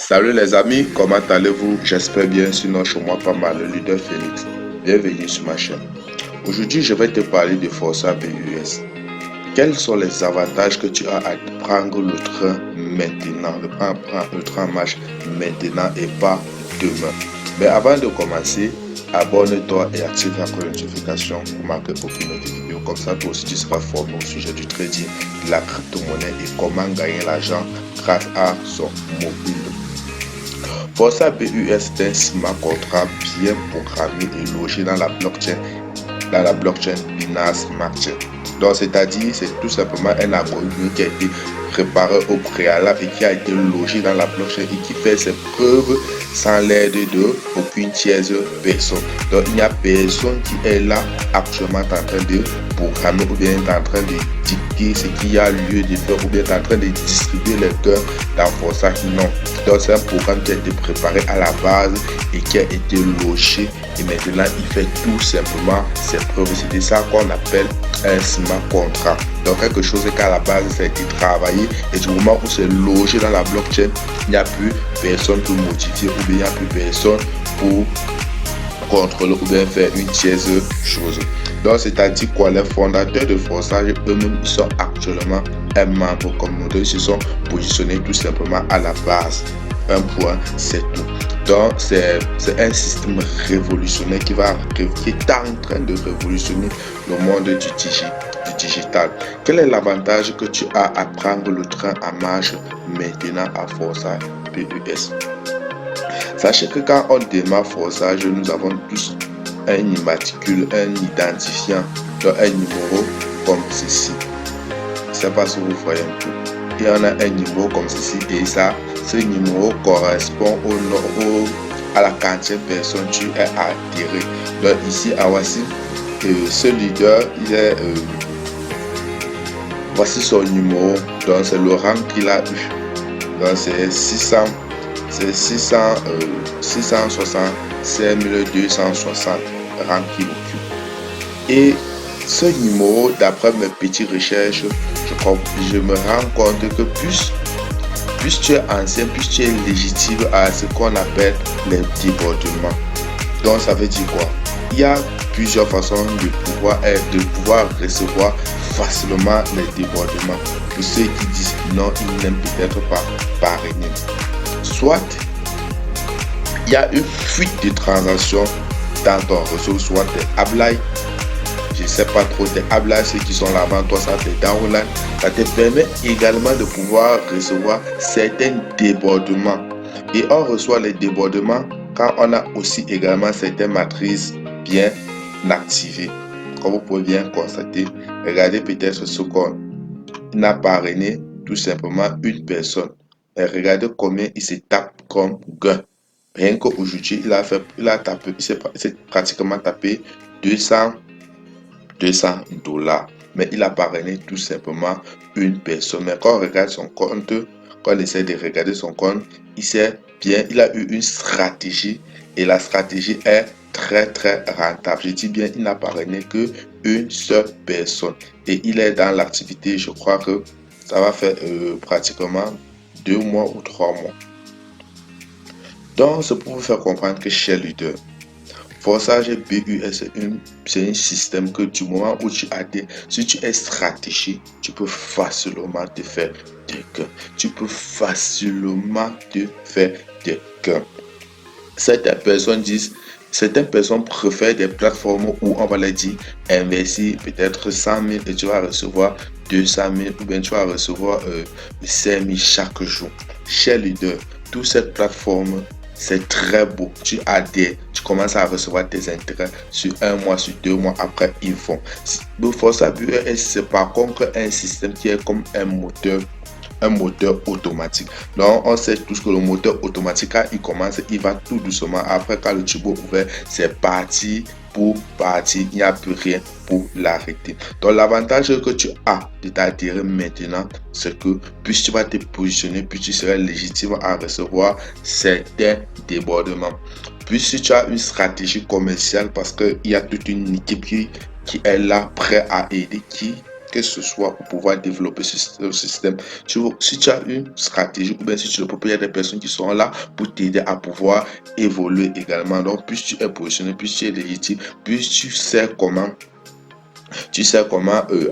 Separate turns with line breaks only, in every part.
Salut les amis, comment allez-vous? J'espère bien, sinon chez moi pas mal, le leader Phoenix. Bienvenue sur ma chaîne. Aujourd'hui, je vais te parler de Forza BUS. Quels sont les avantages que tu as à prendre le train maintenant, prendre le train en marche maintenant et pas demain? Mais avant de commencer, abonne-toi et active la notification pour manquer aucune autre vidéo. Comme ça, toi aussi, tu seras formé au sujet du trading, de la crypto-monnaie et comment gagner l'argent grâce à son mobile. Forza BUS est un smart contract bien programmé et logé dans la blockchain Binance Smart Chain. Donc, c'est-à-dire, c'est tout simplement un algorithme qui a été préparé au préalable et qui a été logé dans la blockchain et qui fait ses preuves sans l'aide de aucune tierce personne. Donc, il n'y a personne qui est là actuellement en train de programmer ou bien en train de dicter ce qu'il y a lieu de faire ou bien en train de distribuer les cœurs dans Forza. Non. Donc, c'est un programme qui a été préparé à la base et qui a été logé et maintenant il fait tout simplement ses preuves. C'est ça qu'on appelle un smart contract. Donc quelque chose qu'à la base ça a été travaillé et du moment où c'est logé dans la blockchain, il n'y a plus personne pour modifier ou bien il n'y a plus personne pour contrôler ou bien faire une tierce chose. Donc c'est-à-dire quoi, les fondateurs de Forza eux-mêmes ils sont actuellement un membre communautaire, ils se sont positionnés tout simplement à la base. Un point, c'est tout. Donc c'est un système révolutionnaire qui est en train de révolutionner le monde du digital. Quel est l'avantage que tu as à prendre le train en marche maintenant à Forza BUS? Sachez que quand on démarre Forza, nous avons tous un immatricule, un identifiant, donc un numéro comme ceci. Je ne sais pas si vous voyez un peu. Et on a un numéro comme ceci et ça, ce numéro correspond à la quantité de personnes tu es attiré. Donc ici, voici ce leader, voici son numéro, donc c'est le rang qu'il a eu. Donc c'est 665 260 rangs qu'il occupe. Et ce numéro, d'après mes petites recherches, je me rends compte que plus tu es ancien, plus tu es légitime à ce qu'on appelle les débordements. Donc ça veut dire quoi? Il y a plusieurs façons de pouvoir recevoir facilement les débordements. Pour ceux qui disent non, ils n'aiment peut-être pas parrainer. Soit il y a une fuite de transactions dans ton réseau, soit des upline. Je ne sais pas trop, des upline, ceux qui sont là-bas, toi ça te downline. Ça te permet également de pouvoir recevoir certains débordements. Et on reçoit les débordements quand on a aussi également certaines matrices bien activées. Comme vous pouvez bien constater, regardez peut-être ce qu'on a parrainé, tout simplement une personne. Et regardez combien il se tape comme gain. Rien qu'aujourd'hui, il s'est pratiquement tapé 200 $. Mais il a parrainé tout simplement une personne. Mais quand on regarde son compte, quand on essaie de regarder son compte, il a eu une stratégie et la stratégie est très rentable. Je dis bien, il n'a parrainé que une seule personne et il est dans l'activité, je crois que ça va faire pratiquement 2 mois ou 3 mois. Donc, c'est pour vous faire comprendre que chez leader, Forza BUS, c'est un système que du moment où si tu es stratégique, tu peux facilement te faire des gains. Tu peux facilement te faire des gains. Certaines personnes préfèrent des plateformes où on va leur dire investir peut-être 100 000 et tu vas recevoir 200 000 ou bien tu vas recevoir 5 000 chaque jour. Chez leader, toutes ces plateformes, c'est très beau. Tu commences à recevoir tes intérêts sur 1 mois, sur 2 mois, après ils font. Le Forza BUS, c'est par contre un système qui est comme un moteur automatique. Donc on sait tous que le moteur automatique, quand il commence, il va tout doucement. Après, quand le turbo est ouvert, c'est parti pour partir. Il n'y a plus rien pour l'arrêter. Donc l'avantage que tu as de t'adhérer maintenant, c'est que plus tu vas te positionner, plus tu seras légitime à recevoir certains débordements. Plus si tu as une stratégie commerciale, parce qu'il y a toute une équipe qui est là, prêt à aider, qui que ce soit pour pouvoir développer ce système. Si tu as une stratégie ou bien si tu le proposes, il y a des personnes qui sont là pour t'aider à pouvoir évoluer également. Donc, plus tu es positionné, plus tu es légitime, plus tu sais comment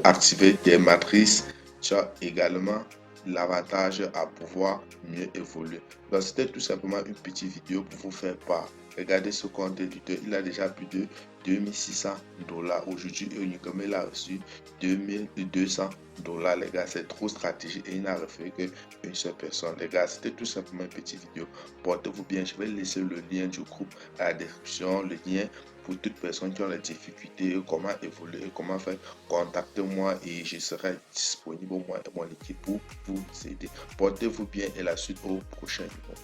activer des matrices, tu as également l'avantage à pouvoir mieux évoluer. Donc, c'était tout simplement une petite vidéo pour vous faire part. Regardez ce compte d'éditeur, il a déjà plus de 2600 $. Aujourd'hui, uniquement, il a reçu 2200 $. Les gars, c'est trop stratégique et il n'a refait qu'une seule personne. Les gars, c'était tout simplement une petite vidéo. Portez-vous bien. Je vais laisser le lien du groupe à la description, le lien pour toute personne qui a des difficultés, comment évoluer, comment faire. Contactez-moi et je serai disponible, moi et mon équipe, pour vous aider. Portez-vous bien et la suite au prochain numéro.